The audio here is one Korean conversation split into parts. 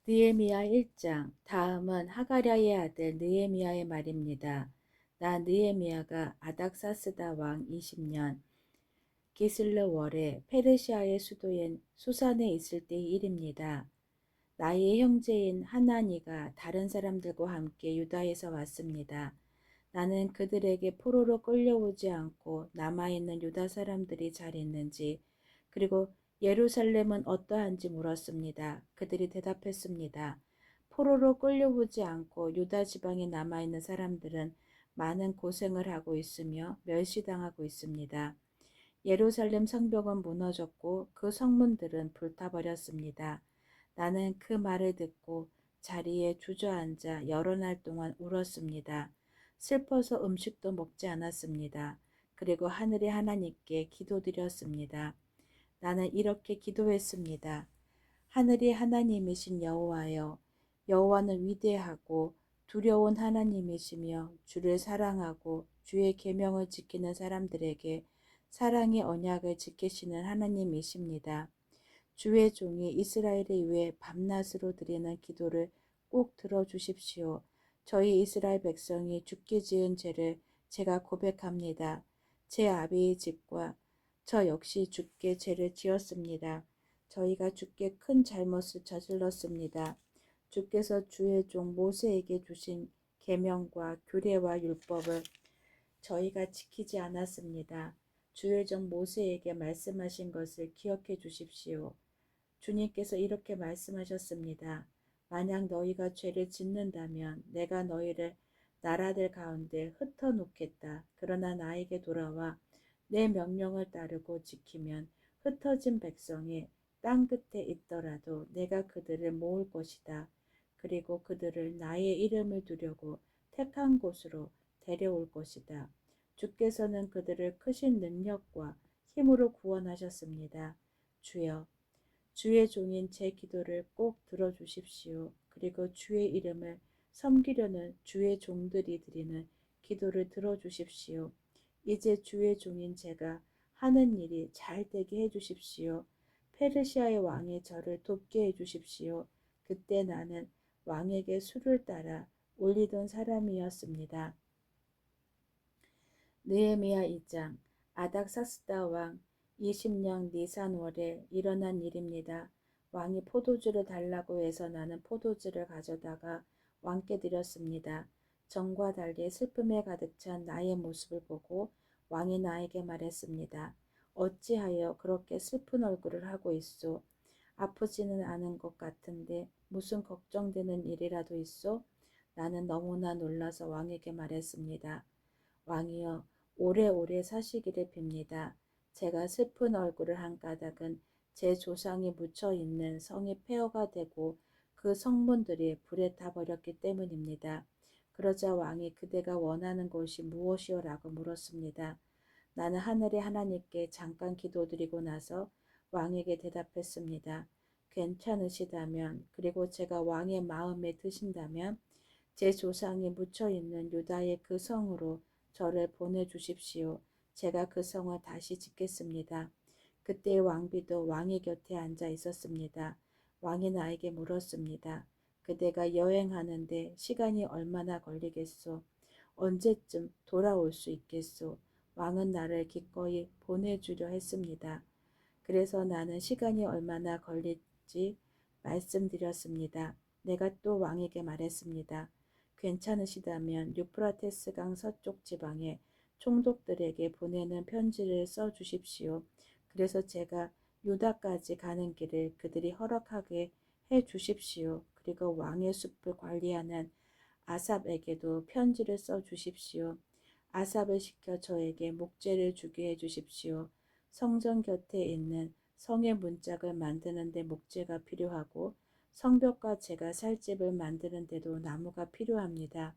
느헤미야 1장. 다음은 하가랴의 아들 느헤미야의 말입니다. 나 느헤미야가 아닥사스다 왕 20년 기슬르월에 페르시아의 수도인 수산에 있을 때의 일입니다. 나의 형제인 하나니가 다른 사람들과 함께 유다에서 왔습니다. 나는 그들에게 포로로 끌려오지 않고 남아있는 유다 사람들이 잘 있는지, 그리고 예루살렘은 어떠한지 물었습니다. 그들이 대답했습니다. 포로로 끌려오지 않고 유다 지방에 남아있는 사람들은 많은 고생을 하고 있으며 멸시당하고 있습니다. 예루살렘 성벽은 무너졌고 그 성문들은 불타버렸습니다. 나는 그 말을 듣고 자리에 주저앉아 여러 날 동안 울었습니다. 슬퍼서 음식도 먹지 않았습니다. 그리고 하늘의 하나님께 기도드렸습니다. 나는 이렇게 기도했습니다. 하늘의 하나님이신 여호와여, 여호와는 위대하고 두려운 하나님이시며 주를 사랑하고 주의 계명을 지키는 사람들에게 사랑의 언약을 지키시는 하나님이십니다. 주의 종이 이스라엘을 위해 밤낮으로 드리는 기도를 꼭 들어주십시오. 저희 이스라엘 백성이 죽게 지은 죄를 제가 고백합니다. 제 아비의 집과 저 역시 죽게 죄를 지었습니다. 저희가 주께 큰 잘못을 저질렀습니다. 주께서 주의 종 모세에게 주신 계명과 규례와 율법을 저희가 지키지 않았습니다. 주의 종 모세에게 말씀하신 것을 기억해 주십시오. 주님께서 이렇게 말씀하셨습니다. 만약 너희가 죄를 짓는다면 내가 너희를 나라들 가운데 흩어놓겠다. 그러나 나에게 돌아와 내 명령을 따르고 지키면 흩어진 백성이 땅 끝에 있더라도 내가 그들을 모을 것이다. 그리고 그들을 나의 이름을 두려고 택한 곳으로 데려올 것이다. 주께서는 그들을 크신 능력과 힘으로 구원하셨습니다. 주여, 주의 종인 제 기도를 꼭 들어주십시오. 그리고 주의 이름을 섬기려는 주의 종들이 드리는 기도를 들어주십시오. 이제 주의 종인 제가 하는 일이 잘 되게 해주십시오. 페르시아의 왕이 저를 돕게 해주십시오. 그때 나는 왕에게 수를 따라 올리던 사람이었습니다. 느헤미야 2장. 아닥사스다 왕 20년 니산월에 일어난 일입니다. 왕이 포도주를 달라고 해서 나는 포도주를 가져다가 왕께 드렸습니다. 전과 달리 슬픔에 가득 찬 나의 모습을 보고 왕이 나에게 말했습니다. 어찌하여 그렇게 슬픈 얼굴을 하고 있소? 아프지는 않은 것 같은데 무슨 걱정되는 일이라도 있소? 나는 너무나 놀라서 왕에게 말했습니다. 왕이여, 오래오래 사시기를 빕니다. 제가 슬픈 얼굴을 한 까닭은 제 조상이 묻혀 있는 성이 폐허가 되고 그 성문들이 불에 타버렸기 때문입니다. 그러자 왕이 그대가 원하는 것이 무엇이오라고 물었습니다. 나는 하늘의 하나님께 잠깐 기도드리고 나서 왕에게 대답했습니다. 괜찮으시다면, 그리고 제가 왕의 마음에 드신다면 제 조상이 묻혀 있는 유다의 그 성으로 저를 보내주십시오. 제가 그 성을 다시 짓겠습니다. 그때 왕비도 왕의 곁에 앉아 있었습니다. 왕이 나에게 물었습니다. 그대가 여행하는데 시간이 얼마나 걸리겠소? 언제쯤 돌아올 수 있겠소? 왕은 나를 기꺼이 보내주려 했습니다. 그래서 나는 시간이 얼마나 걸릴지 말씀드렸습니다. 내가 또 왕에게 말했습니다. 괜찮으시다면 유프라테스강 서쪽 지방의 총독들에게 보내는 편지를 써 주십시오. 그래서 제가 유다까지 가는 길을 그들이 허락하게 해 주십시오. 그리고 왕의 숲을 관리하는 아삽에게도 편지를 써 주십시오. 아삽을 시켜 저에게 목재를 주게 해 주십시오. 성전 곁에 있는 성의 문짝을 만드는 데 목재가 필요하고 성벽과 제가 살 집을 만드는 데도 나무가 필요합니다.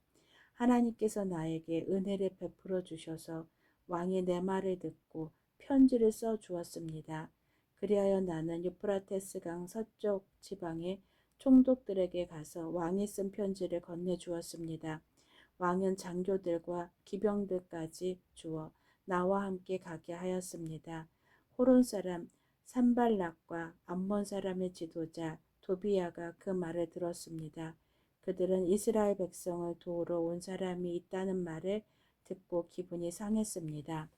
하나님께서 나에게 은혜를 베풀어 주셔서 왕이 내 말을 듣고 편지를 써 주었습니다. 그리하여 나는 유프라테스강 서쪽 지방의 총독들에게 가서 왕이 쓴 편지를 건네 주었습니다. 왕은 장교들과 기병들까지 주어 나와 함께 가게 하였습니다. 호론 사람 산발락과 암몬 사람의 지도자 도비야가 그 말을 들었습니다. 그들은 이스라엘 백성을 도우러 온 사람이 있다는 말을 듣고 기분이 상했습니다.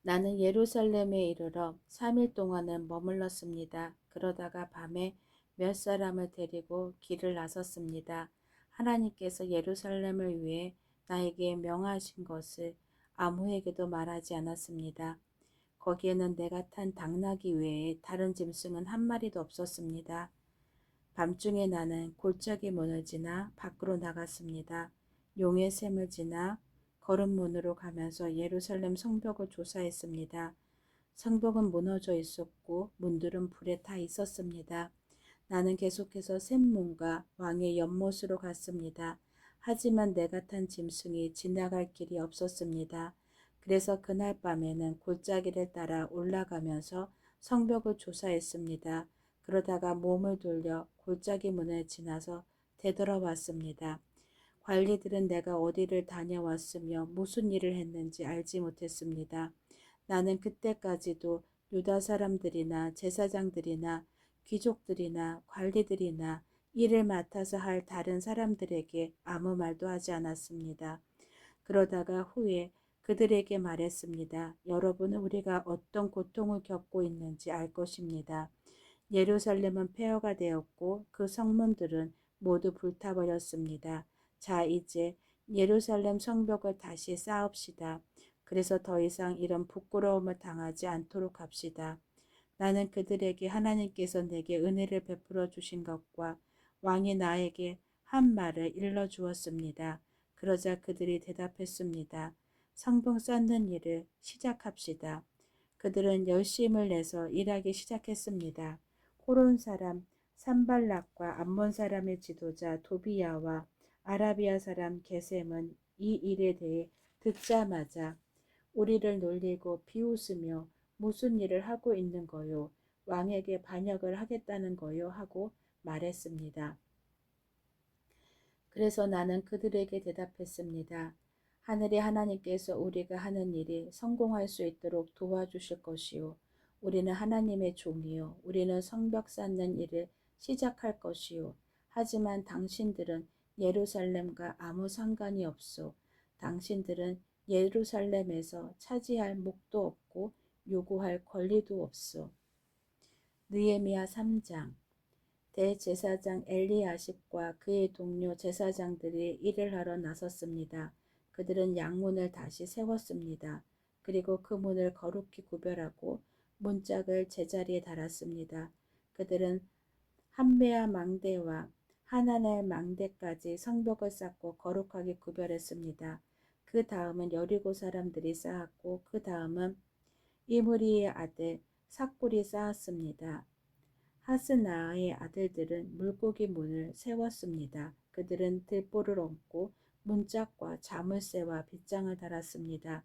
나는 예루살렘에 이르러 3일 동안은 머물렀습니다. 그러다가 밤에 몇 사람을 데리고 길을 나섰습니다. 하나님께서 예루살렘을 위해 나에게 명하신 것을 아무에게도 말하지 않았습니다. 거기에는 내가 탄 당나귀 외에 다른 짐승은 한 마리도 없었습니다. 밤중에 나는 골짜기 문을 지나 밖으로 나갔습니다. 용의 샘을 지나 거름문으로 가면서 예루살렘 성벽을 조사했습니다. 성벽은 무너져 있었고 문들은 불에 타 있었습니다. 나는 계속해서 샘문과 왕의 연못으로 갔습니다. 하지만 내가 탄 짐승이 지나갈 길이 없었습니다. 그래서 그날 밤에는 골짜기를 따라 올라가면서 성벽을 조사했습니다. 그러다가 몸을 돌려 골짜기 문을 지나서 되돌아왔습니다. 관리들은 내가 어디를 다녀왔으며 무슨 일을 했는지 알지 못했습니다. 나는 그때까지도 유다 사람들이나 제사장들이나 귀족들이나 관리들이나 일을 맡아서 할 다른 사람들에게 아무 말도 하지 않았습니다. 그러다가 후에 그들에게 말했습니다. 여러분은 우리가 어떤 고통을 겪고 있는지 알 것입니다. 예루살렘은 폐허가 되었고 그 성문들은 모두 불타버렸습니다. 자, 이제 예루살렘 성벽을 다시 쌓읍시다. 그래서 더 이상 이런 부끄러움을 당하지 않도록 합시다. 나는 그들에게 하나님께서 내게 은혜를 베풀어 주신 것과 왕이 나에게 한 말을 일러 주었습니다. 그러자 그들이 대답했습니다. 성벽 쌓는 일을 시작합시다. 그들은 열심을 내서 일하기 시작했습니다. 호론 사람 산발락과 암몬 사람의 지도자 도비야와 아라비아 사람 게셈은 이 일에 대해 듣자마자 우리를 놀리고 비웃으며 무슨 일을 하고 있는 거요? 왕에게 반역을 하겠다는 거요? 하고 말했습니다. 그래서 나는 그들에게 대답했습니다. 하늘의 하나님께서 우리가 하는 일이 성공할 수 있도록 도와주실 것이요. 우리는 하나님의 종이요. 우리는 성벽 쌓는 일을 시작할 것이요. 하지만 당신들은 예루살렘과 아무 상관이 없소. 당신들은 예루살렘에서 차지할 목도 없고 요구할 권리도 없소. 느헤미야 3장. 대제사장 엘리야십과 그의 동료 제사장들이 일을 하러 나섰습니다. 그들은 양문을 다시 세웠습니다. 그리고 그 문을 거룩히 구별하고 문짝을 제자리에 달았습니다. 그들은 한메아 망대와 하나넬 망대까지 성벽을 쌓고 거룩하게 구별했습니다. 그 다음은 여리고 사람들이 쌓았고 그 다음은 이므리의 아들 삭굴이 쌓았습니다. 하스나의 아들들은 물고기 문을 세웠습니다. 그들은 들보를 얹고 문짝과 자물쇠와 빗장을 달았습니다.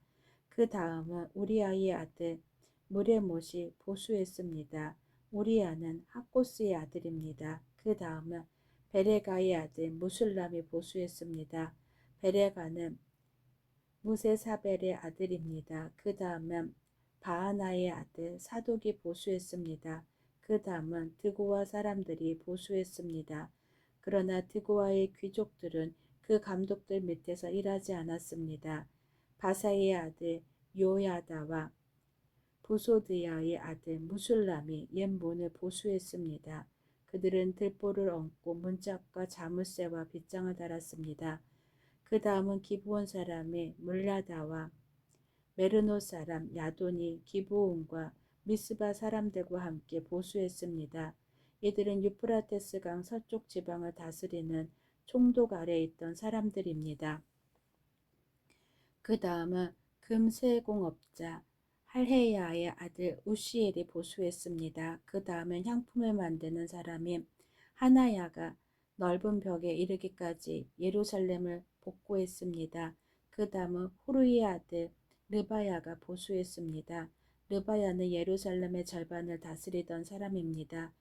그 다음은 우리아의 아들 무레못이 보수했습니다. 우리아는 학고스의 아들입니다. 그 다음은 베레가의 아들 무술람이 보수했습니다. 베레가는 무세사벨의 아들입니다. 그 다음은 바하나의 아들 사독이 보수했습니다. 그 다음은 드고와 사람들이 보수했습니다. 그러나 드고와의 귀족들은 그 감독들 밑에서 일하지 않았습니다. 바사의 아들 요야다와 부소드야의 아들 무술람이 옛 문을 보수했습니다. 그들은 들보를 얹고 문짝과 자물쇠와 빗장을 달았습니다. 그 다음은 기브온 사람의 물라다와 메르노 사람 야돈이 기브온과 미스바 사람들과 함께 보수했습니다. 이들은 유프라테스 강 서쪽 지방을 다스리는 총독 아래에 있던 사람들입니다. 그 다음은 금세공업자 할헤야의 아들 우시엘이 보수했습니다. 그 다음은 향품을 만드는 사람인 하나야가 넓은 벽에 이르기까지 예루살렘을 복구했습니다. 그 다음은 후르의 아들 르바야가 보수했습니다. 르바야는 예루살렘의 절반을 다스리던 사람입니다.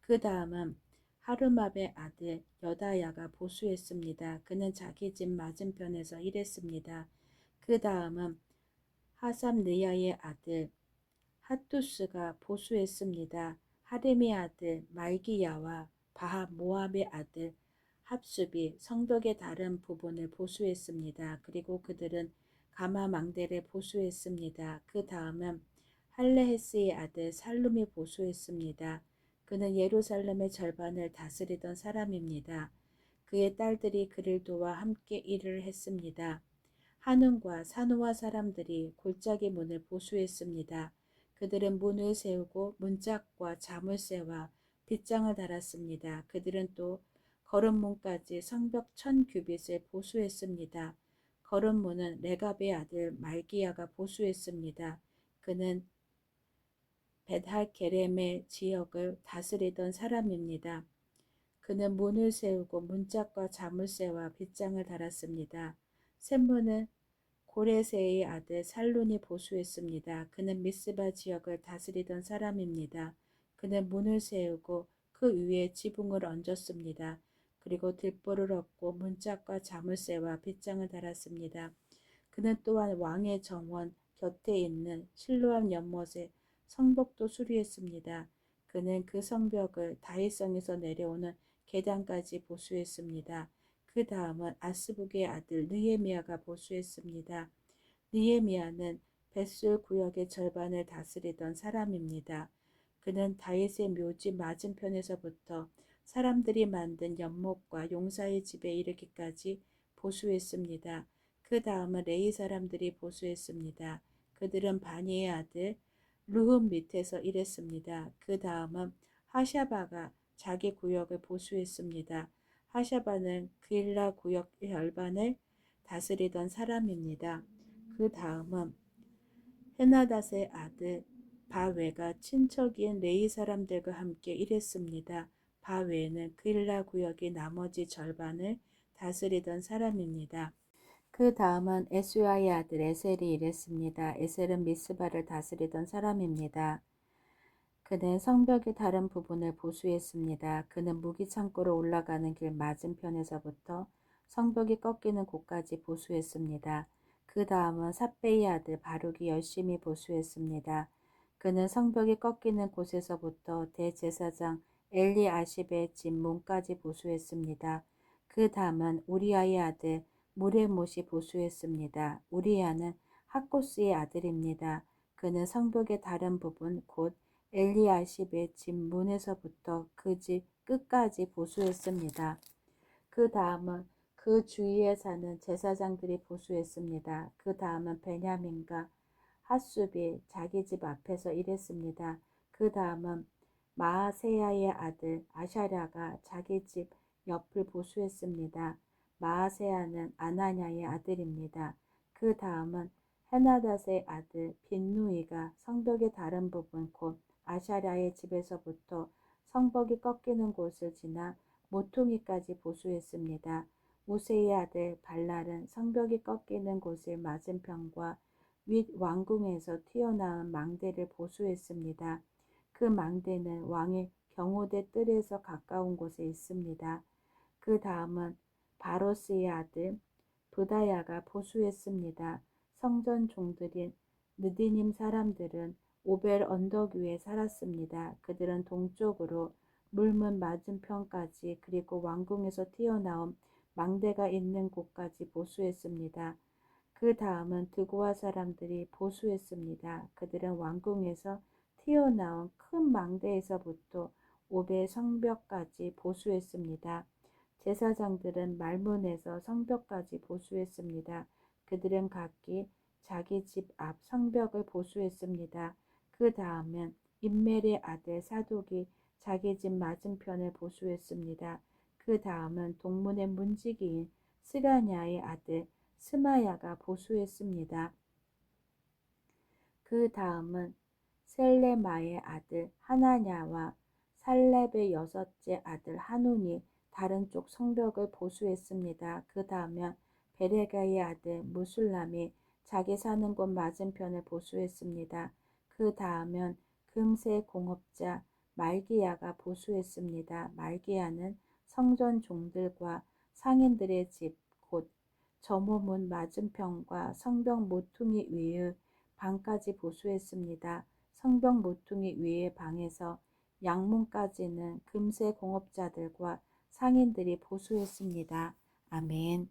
그 다음은 하르맙의 아들 여다야가 보수했습니다. 그는 자기 집 맞은편에서 일했습니다. 그 다음은 하삼느야의 아들 하투스가 보수했습니다. 하림의 아들 말기야와 바하 모압의 아들 합숲이 성벽의 다른 부분을 보수했습니다. 그리고 그들은 가마 망대를 보수했습니다. 그 다음은 할레헤스의 아들 살룸이 보수했습니다. 그는 예루살렘의 절반을 다스리던 사람입니다. 그의 딸들이 그를 도와 함께 일을 했습니다. 한움과 산후와 사람들이 골짜기 문을 보수했습니다. 그들은 문을 세우고 문짝과 자물쇠와 빗장을 달았습니다. 그들은 또 거름문까지 성벽 1000규빗을 보수했습니다. 거름문은 레갑의 아들 말기야가 보수했습니다. 그는 벳할게렘의 지역을 다스리던 사람입니다. 그는 문을 세우고 문짝과 자물쇠와 빗장을 달았습니다. 샘문은 고레세의 아들 살룬이 보수했습니다. 그는 미스바 지역을 다스리던 사람입니다. 그는 문을 세우고 그 위에 지붕을 얹었습니다. 그리고 들보를 얻고 문짝과 자물쇠와 빗장을 달았습니다. 그는 또한 왕의 정원 곁에 있는 실로암 연못에 성벽도 수리했습니다. 그는 그 성벽을 다윗성에서 내려오는 계단까지 보수했습니다. 그 다음은 아스북의 아들 느헤미야가 보수했습니다. 느헤미야는 벳술 구역의 절반을 다스리던 사람입니다. 그는 다윗의 묘지 맞은편에서부터 사람들이 만든 연못과 용사의 집에 이르기까지 보수했습니다. 그 다음은 레위 사람들이 보수했습니다. 그들은 바니의 아들 르훔 밑에서 일했습니다. 그 다음은 하샤바가 자기 구역을 보수했습니다. 하샤바는 그일라 구역 절반을 다스리던 사람입니다. 그 다음은 헤나닷의 아들 바웨가 친척인 레위 사람들과 함께 일했습니다. 바웨는 그일라 구역의 나머지 절반을 다스리던 사람입니다. 그 다음은 에스야의 아들 에셀이 일했습니다. 에셀은 미스바를 다스리던 사람입니다. 그는 성벽의 다른 부분을 보수했습니다. 그는 무기창고로 올라가는 길 맞은편에서부터 성벽이 꺾이는 곳까지 보수했습니다. 그 다음은 삿베의 아들 바룩이 열심히 보수했습니다. 그는 성벽이 꺾이는 곳에서부터 대제사장 엘리아십의 집 문까지 보수했습니다. 그 다음은 우리아의 아들 무레못이 보수했습니다. 우리아는 학고스의 아들입니다. 그는 성벽의 다른 부분 곧 엘리아십의 집 문에서부터 그 집 끝까지 보수했습니다. 그 다음은 그 주위에 사는 제사장들이 보수했습니다. 그 다음은 베냐민과 핫숲이 자기 집 앞에서 일했습니다. 그 다음은 마아세야의 아들 아샤랴가 자기 집 옆을 보수했습니다. 마아세야는 아나냐의 아들입니다. 그 다음은 헤나닷의 아들 빈누이가 성벽의 다른 부분 곧 아샤랴의 집에서부터 성벽이 꺾이는 곳을 지나 모퉁이까지 보수했습니다. 우세의 아들 발랄은 성벽이 꺾이는 곳을 맞은편과 윗 왕궁에서 튀어나온 망대를 보수했습니다. 그 망대는 왕의 경호대 뜰에서 가까운 곳에 있습니다. 그 다음은 바로스의 아들 부다야가 보수했습니다. 성전 종들인 느디님 사람들은 오벨 언덕 위에 살았습니다. 그들은 동쪽으로 물문 맞은편까지 그리고 왕궁에서 튀어나온 망대가 있는 곳까지 보수했습니다. 그 다음은 드고아 사람들이 보수했습니다. 그들은 왕궁에서 튀어나온 큰 망대에서부터 오벨 성벽까지 보수했습니다. 제사장들은 말문에서 성벽까지 보수했습니다. 그들은 각기 자기 집 앞 성벽을 보수했습니다. 그 다음은 임멜의 아들 사독이 자기 집 맞은편을 보수했습니다. 그 다음은 동문의 문지기인 스가냐의 아들 스마야가 보수했습니다. 그 다음은 셀레마의 아들 하나냐와 살렙의 여섯째 아들 하눈이 다른 쪽 성벽을 보수했습니다. 그 다음은 베레가의 아들 무술람이 자기 사는 곳 맞은편을 보수했습니다. 그 다음은 금세 공업자 말기야가 보수했습니다. 말기야는 성전 종들과 상인들의 집, 곧 점호문 맞은편과 성벽 모퉁이 위의 방까지 보수했습니다. 성벽 모퉁이 위의 방에서 양문까지는 금세 공업자들과 상인들이 보수했습니다. 아멘.